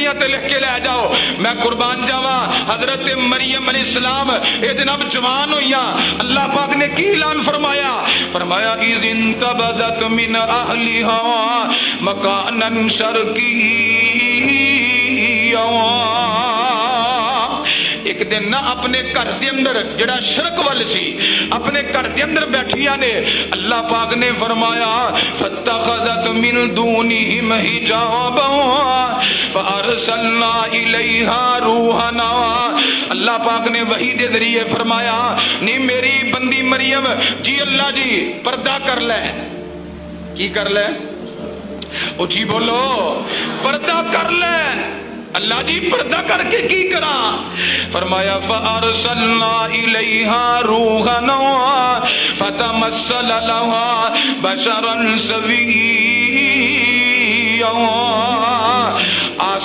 پٹیاں تے لکھ کے لے جاؤ. میں قربان جاواں حضرت مریم علیہ السلام اے جناب جوان ہوئیاں, اللہ پاک نے کی اعلان فرمایا, فرمایا اذ انتبذت من اہلها مکانا شرقیا. ایک دن نہ اپنے گھر دے اندر جڑا شرق وال سی اپنے گھر دے اندر بیٹھیاں نے, اللہ پاک نے فرمایا فاتخذت من دونہم حجابا فارسلنا الیہا روحنا. اللہ پاک نے وحی دے ذریعے فرمایا نہیں میری بندی مریم جی اللہ جی پردہ کر لے. کی کر لے؟ اچھی بولو, پردہ کر لے. اللہ جی پردہ کر کے کی کرا؟ فرمایا فارسلنا الیہا روحنا فتمثل لها بشرا سویا.